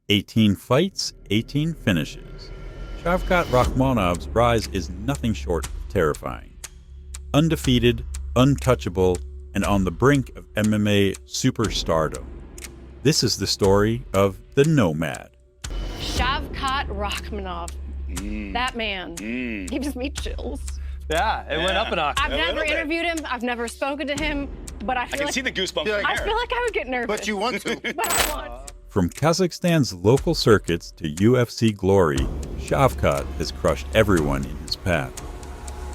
18 fights, 18 finishes. Shavkat Rakhmonov's rise is nothing short of terrifying. Undefeated, untouchable, and on the brink of MMA superstardom. This is the story of the Nomad. Shavkat Rakhmonov. That man gives me chills. Yeah, it went up a notch. I've never interviewed him. I've never spoken to him, but I can see the goosebumps. I feel like I would get nervous. But you want to. But I want. From Kazakhstan's local circuits to UFC glory, Shavkat has crushed everyone in his path.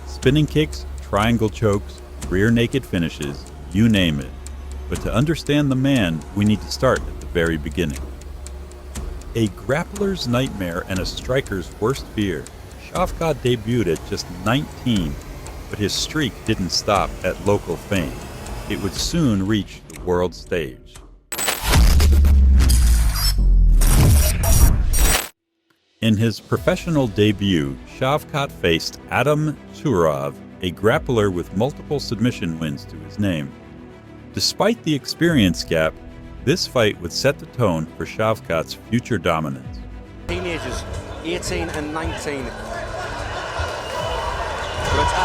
Spinning kicks, triangle chokes, rear naked finishes, you name it. But to understand the man, we need to start at the very beginning. A grappler's nightmare and a striker's worst fear, Shavkat debuted at just 19, but his streak didn't stop at local fame. It would soon reach the world stage. In his professional debut, Shavkat faced Adam Tsurov, a grappler with multiple submission wins to his name. Despite the experience gap, this fight would set the tone for Shavkat's future dominance. Teenagers, 18 and 19.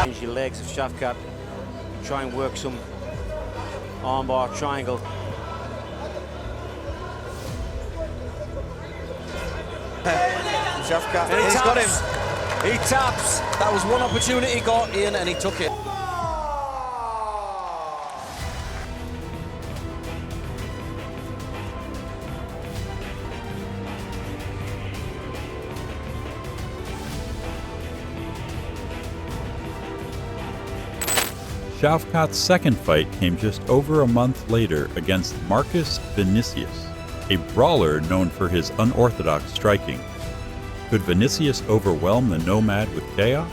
Change your legs of Shavkat. Try and work some armbar triangle. Shavkat. And he's got him. He taps. That was one opportunity he got in and he took it. Shavkat's second fight came just over a month later against Marcus Vinicius, a brawler known for his unorthodox striking. Could Vinicius overwhelm the Nomad with chaos?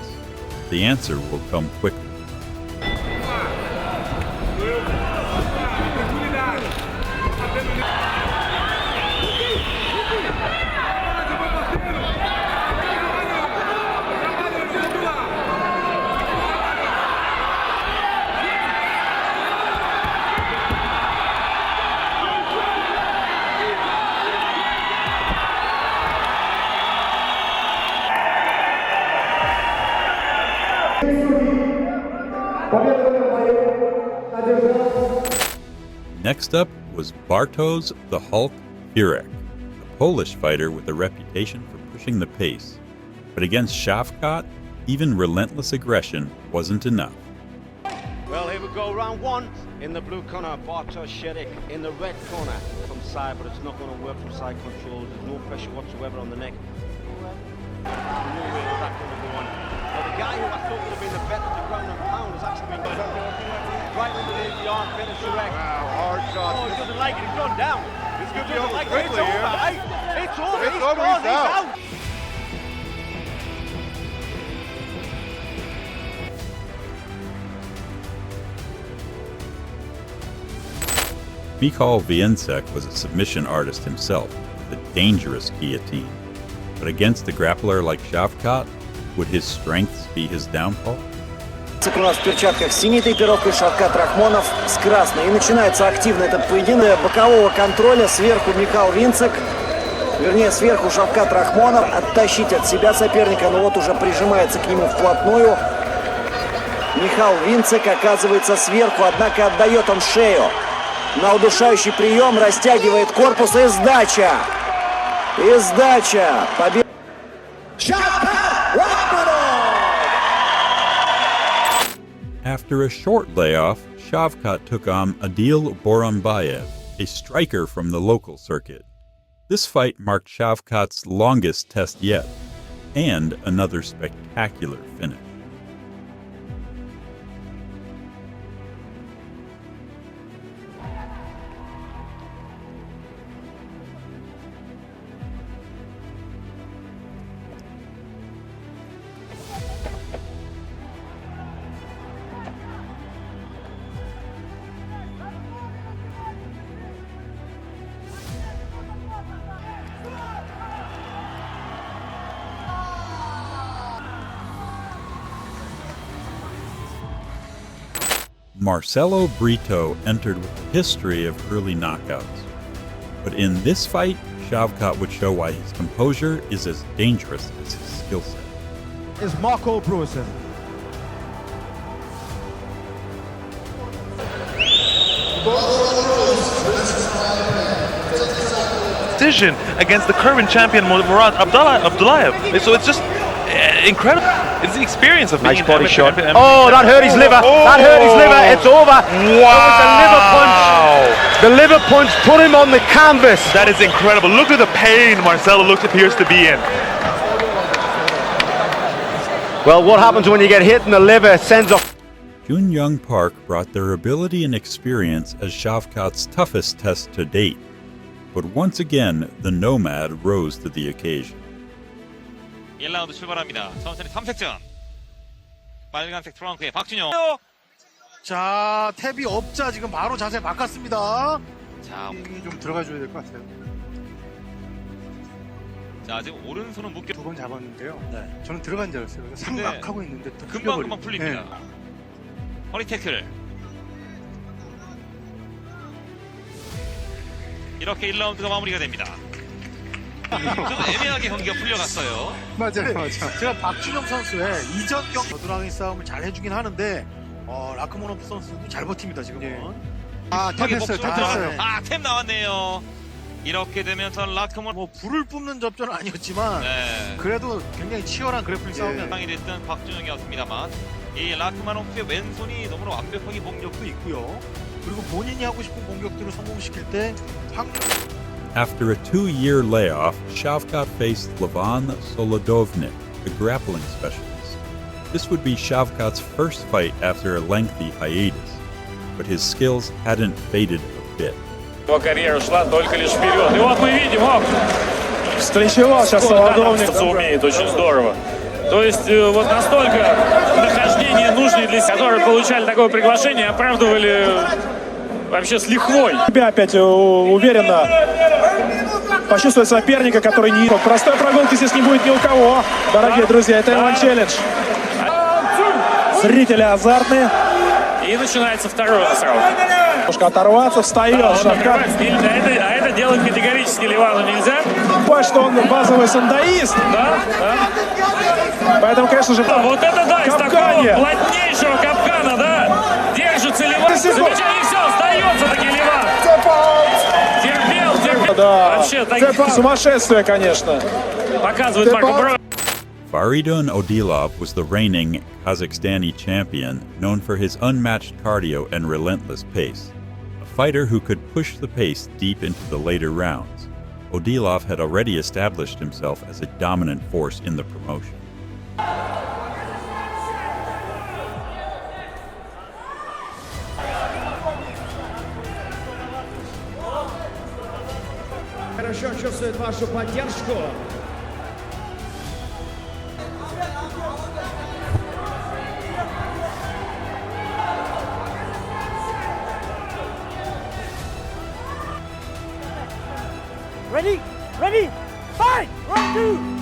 The answer will come quickly. Next up was Bartosz the Hulk Chyrek, a Polish fighter with a reputation for pushing the pace. But against Shavkat, even relentless aggression wasn't enough. Well, here we go, round one. In the blue corner, Bartosz Chyrek. In the red corner, from side, but it's not going to work from side control. There's no pressure whatsoever on the neck. No way is that going to go on. Well, the guy who I thought would have been the better to ground and pound has actually been right underneath the arm, finish Chyrek. Wow, hard shot. Oh, he doesn't like it. He's gone down. This could be over quickly here. It's over. He's gone. He's out. Michal Wiencek was a submission artist himself, with a dangerous guillotine. But against a grappler like Shavkat, would his strengths be his downfall? У нас в перчатках с синей тейпировкой Shavkat Rakhmonov с красной. И начинается активно этот поединок. Бокового контроля сверху Michal Wiencek. Вернее, сверху Shavkat Rakhmonov. Оттащить от себя соперника, но вот уже прижимается к нему вплотную. Michal Wiencek оказывается сверху, однако отдает он шею. На удушающий прием, растягивает корпус и сдача. И сдача. Победа. Shavkat Rakhmonov! After a short layoff, Shavkat took on Adil Boranbayev, a striker from the local circuit. This fight marked Shavkat's longest test yet, and another spectacular finish. Marcelo Brito entered with a history of early knockouts. But in this fight, Shavkat would show why his composure is as dangerous as his skill set. Is Marco Bruiser. Decision against the current champion Murad Abdullayev. So it's just incredible. It's the experience of being Nice body amateur shot. champion. Oh, that hurt his liver. That hurt his liver. It's over. Wow. The liver punch put him on the canvas. That is incredible. Look at the pain Marcelo appears to be in. Well, what happens when you get hit in the liver? Sends off. Junyoung Park brought their ability and experience as Shavkat's toughest test to date. But once again, the Nomad rose to the occasion. 1라운드 출발합니다. 천천히 탐색전. 빨간색 트렁크에 박준영. 자, 탭이 없자 지금 바로 자세 바꿨습니다. 자, 좀 들어가줘야 될 것 같아요. 자 지금 오른손은 묶여. 두 번 잡았는데요. 저는 들어간 줄 알았어요. 삼각하고 있는데 또 금방 풀립니다. 허리 태클. 이렇게 1라운드가 마무리가 됩니다. 좀 애매하게 경기가 풀려갔어요. 맞아요. 제가 박준영 선수의 이전 경기 겨드랑이 싸움을 잘 해주긴 하는데 라크모노프 선수도 잘 버팁니다 지금은. 탭했어요. 탭했어요. 탭 나왔네요. 이렇게 되면서 라크모노프 뭐 불을 뿜는 접전은 아니었지만 네. 그래도 굉장히 치열한 그래플링 싸움이었다. 상황이 됐던 박준영이었습니다만 이 라크모노프의 왼손이 너무나 완벽하게 공격도 있고요. 그리고 본인이 하고 싶은 공격들을 성공시킬 때 확률. After a 2-year layoff, Shavkat faced Levan Solodovnik, a grappling specialist. This would be Shavkat's first fight after a lengthy hiatus, but his skills hadn't faded a bit. Его карьера шла только лишь вперед. И вот мы видим, встречевал сейчас Солодовник. умеет очень здорово. То есть вот настолько нахождение нужное для себя, которые получали такое приглашение, оправдывали вообще с лихвой. Тебя опять уверенно почувствовать соперника, который не... Простой прогулки здесь не будет ни у кого. Дорогие друзья, это One Challenge. Зрители азартные. И начинается второй сразу. Немножко оторваться, встает. А это делать категорически Левану нельзя. Что он базовый сандаист. Да. Поэтому, конечно же, вот это да, из капкане. такого плотнейшего капкана, да, держится Леван. Замечательно, и все, остается таки Леван. Терпел. Да. Вообще, так... Сумасшествие, конечно. Показывает Марко. Faridun Odilov was the reigning Kazakhstani champion, known for his unmatched cardio and relentless pace. A fighter who could push the pace deep into the later rounds, Odilov had already established himself as a dominant force in the promotion. Хорошо чувствует вашу поддержку. Ready? Ready? Fight! Round two!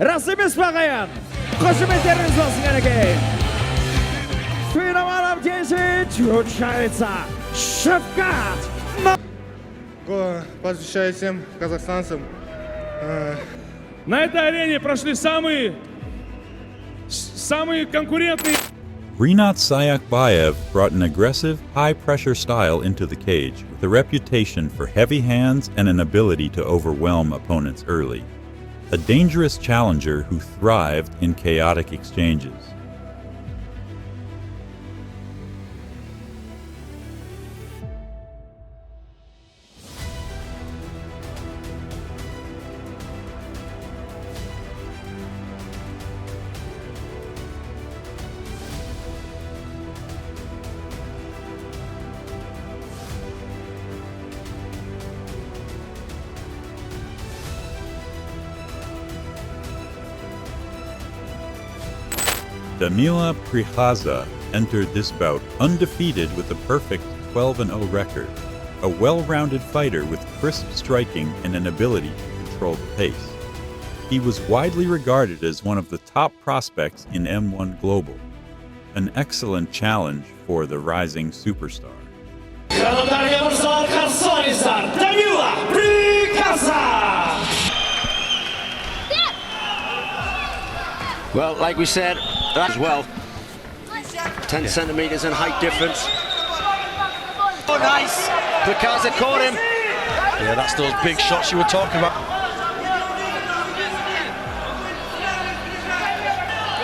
Rasimiz bakayım. Кошеметерiniz olsun gerekli. Für номером 10 вручается Shavkat. Посвящаю всем казахстанцам. На этой арене прошли самые конкурентные. Rinat Sayakbaev brought an aggressive, high-pressure style into the cage with a reputation for heavy hands and an ability to overwhelm opponents early. A dangerous challenger who thrived in chaotic exchanges. Danila Prikaza entered this bout undefeated with a perfect 12-0 record, a well-rounded fighter with crisp striking and an ability to control the pace. He was widely regarded as one of the top prospects in M1 Global, an excellent challenge for the rising superstar. Danila Prikaza! Well, like we said, that as well. 10 centimeters in height difference. Oh, nice! Prikaza caught him. Yeah, that's those big shots you were talking about.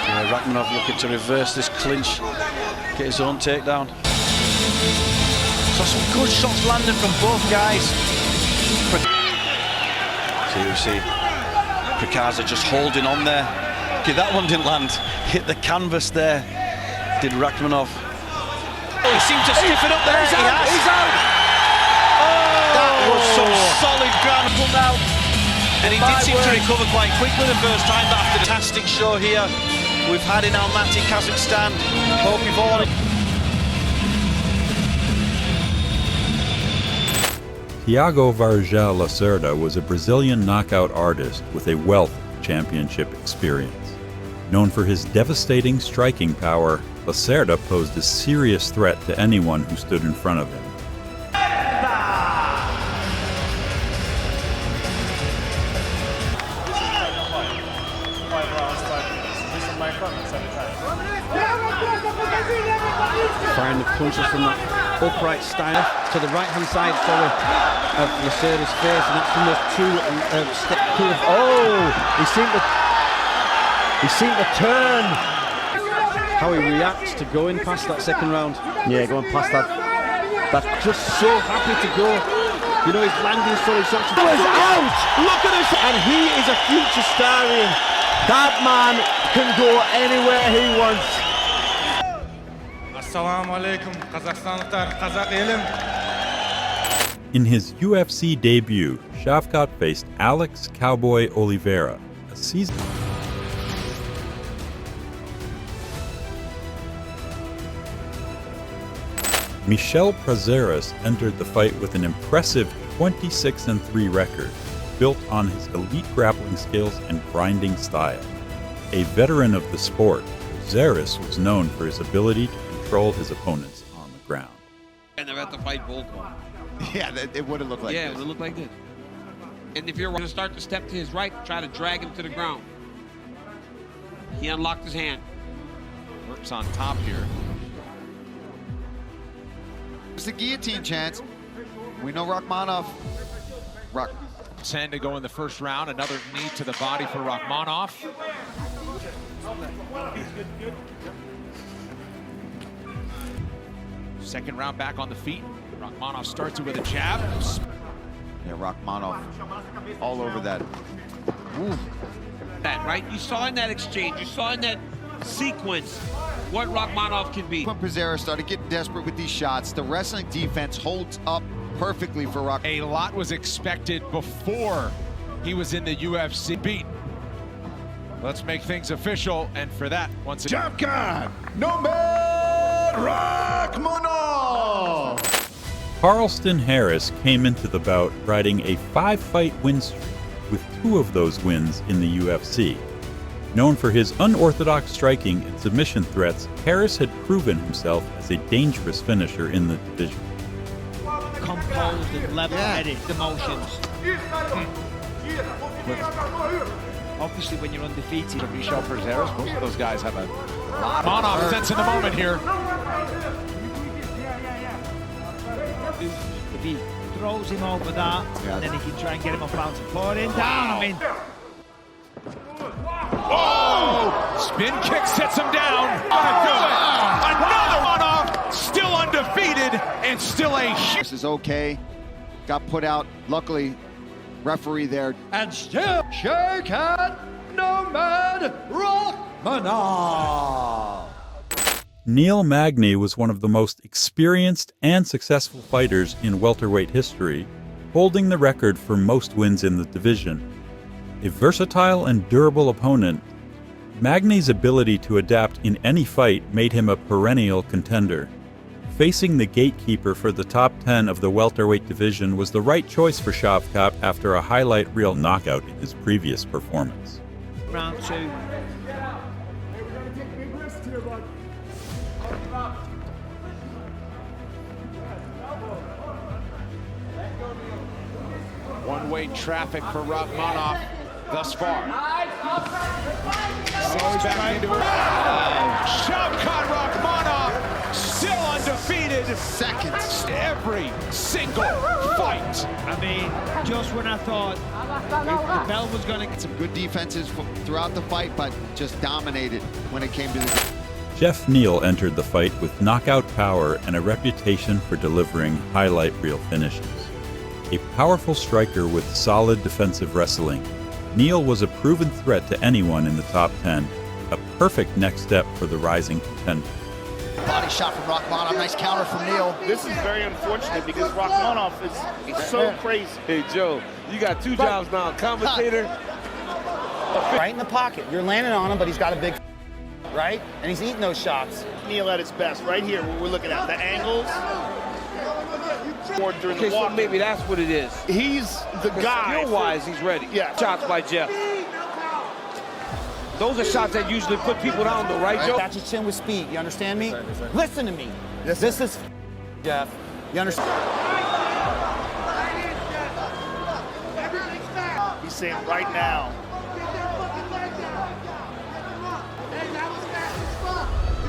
Yeah, Rakhmonov looking to reverse this clinch, get his own takedown. So some good shots landed from both guys. So you see Prikaza just holding on there. Okay, that one didn't land. Hit the canvas there, did Rakhmonov. Oh, he seemed to stiffen up there. He's out. Oh, that was some solid ground now. And he did seem to recover quite quickly the first time, but after the fantastic show here we've had in Almaty, Kazakhstan. Hope you've all... Tiago Varejao Lacerda was a Brazilian knockout artist with a wealth of championship experience. Known for his devastating striking power, Lacerda posed a serious threat to anyone who stood in front of him. Firing the punches from that upright style to the right-hand side, sorry, of Lacerda's face, and that's from those two he seemed to turn. How he reacts to going past that second round. Yeah, going past that. That's just so happy to go. You know, he's landing solid shots. He was out! Look at this! And he is a future star here. That man can go anywhere he wants. Assalamu alaikum, Kazakhstanlıklar, Kazakh elim. In his UFC debut, Shavkat faced Alex Cowboy Oliveira, a season... Michal Prazeres entered the fight with an impressive 26-3 record, built on his elite grappling skills and grinding style. A veteran of the sport, Prazeres was known for his ability to control his opponents on the ground. And they're at the fight bull call. Yeah, it would have looked like this. Yeah, it would have looked like this. And if you're going to start to step to his right, try to drag him to the ground. He unlocked his hand. Works on top here. It's the guillotine chance. We know Rakhmonov. 10 to go in the first round. Another knee to the body for Rakhmonov. Second round back on the feet. Rakhmonov starts it with a jab. Yeah, Rakhmonov all over that. Ooh. That, right? You saw in that exchange, you saw in that sequence what Rakhmonov can be. When Prazeres started getting desperate with these shots, the wrestling defense holds up perfectly for Rakhmonov. A lot was expected before he was in the UFC beat. Let's make things official, and for that, once again, Shavkat Nomad Rakhmonov! Carlston Harris came into the bout riding a 5-fight win streak, with 2 of those wins in the UFC. Known for his unorthodox striking and submission threats, Harris had proven himself as a dangerous finisher in the division. Composed and level-headed emotions. Obviously, when you're undefeated, Michal Prazeres, most of those guys have a lot. Rakhmonov sensing the moment here. If he throws him over that, and then he can try and get him off balance and pour him down. I mean, oh! Spin kick sets him down. Gonna do it. Another one off. Still undefeated and still a huge. This is okay. Got put out. Luckily, referee there. And still, Shavkat Nomad Rakhmonov! Neal Magny was one of the most experienced and successful fighters in welterweight history, holding the record for most wins in the division. A versatile and durable opponent, Magny's ability to adapt in any fight made him a perennial contender. Facing the gatekeeper for the top 10 of the welterweight division was the right choice for Shavkat after a highlight reel knockout in his previous performance. Round 2. One-way traffic for Rakhmonov thus far. Goes back into it. Shavkat Rakhmonov still undefeated. Seconds. Every single fight. I mean, just when I thought the bell was going to get some good defenses throughout the fight, but just dominated when it came to the... Jeff Neal entered the fight with knockout power and a reputation for delivering highlight reel finishes. A powerful striker with solid defensive wrestling, Neal was a proven threat to anyone in the top 10, a perfect next step for the rising contender. Body shot from Rakhmonov, nice counter from Neal. This is very unfortunate because Rakhmonov is so crazy. Hey Joe, you got two jobs now, commentator. Right in the pocket, you're landing on him, but he's got a big right, and he's eating those shots. Neal at his best, right here, what we're looking at, the angles. During Okay, the walk. so maybe that's what it is. He's the guy. Skill-wise, he's ready. Yeah. Shots by Jeff. Those are shots that usually put people down, though, right, Joe? Catch your chin with speed. You understand me? Listen to me. This is Jeff. You understand? He's saying right now.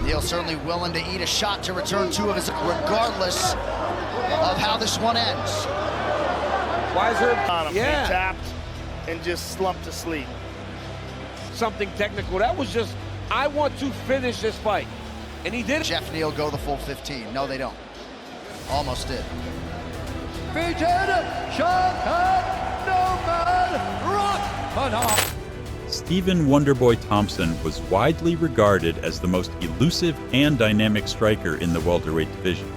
Neal certainly willing to eat a shot to return two of his, regardless of how this one ends. Why is her on him? Yeah. He tapped and just slumped to sleep. Something technical. That was just, I want to finish this fight. And he did it. Jeff Neal go the full 15. No, they don't. Almost did. Defeated Shavkat Rakhmonov. Stephen Wonderboy Thompson was widely regarded as the most elusive and dynamic striker in the welterweight division.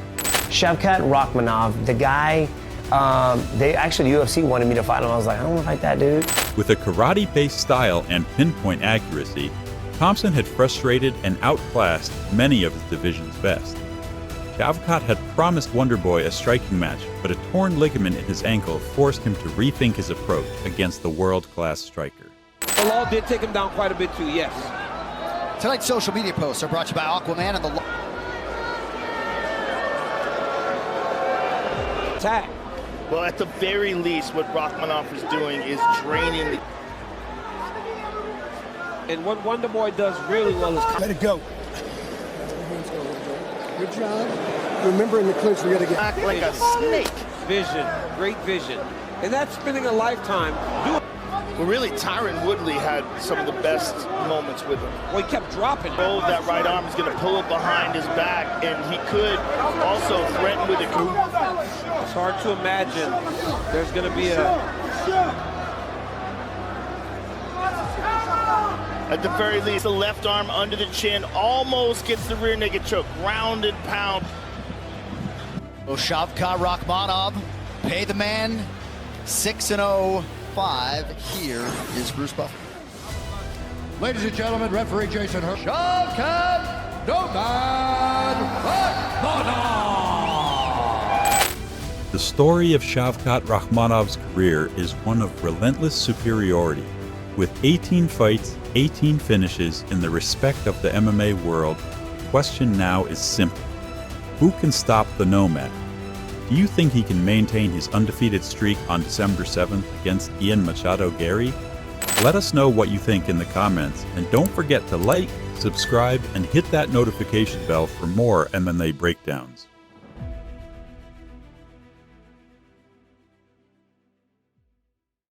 Shavkat Rakhmonov, the guy, the UFC wanted me to fight him. I was like, I don't want to fight that dude. With a karate-based style and pinpoint accuracy, Thompson had frustrated and outclassed many of his division's best. Shavkat had promised Wonderboy a striking match, but a torn ligament in his ankle forced him to rethink his approach against the world-class striker. The law did take him down quite a bit too, yes. Tonight's social media posts are brought to you by Aquaman and the Attack. Well, at the very least, what Rakhmonov is doing is draining. And what Wonderboy does really well is... Let it go. Good job. Remember in the clinch, we got to get... Act like a snake. Vision, great vision. And that's spending a lifetime doing... Well, really, Tyron Woodley had some of the best moments with him. Well, he kept dropping. Oh, that right arm is going to pull it behind his back, and he could also threaten with a coup. It's hard to imagine there's going to be a... At the very least, the left arm under the chin almost gets the rear naked choke. Ground and pound. Well, Shavkat Rakhmonov, pay the man, 6-0. 5. Here is Bruce Buffer. Ladies and gentlemen, referee Jason Hurst. Shavkat Nomad Rakhmonov. The story of Shavkat Rakhmonov's career is one of relentless superiority. With 18 fights, 18 finishes in the respect of the MMA world, the question now is simple. Who can stop the Nomad? Do you think he can maintain his undefeated streak on December 7th against Ian Machado Gary? Let us know what you think in the comments, and don't forget to like, subscribe, and hit that notification bell for more MMA breakdowns.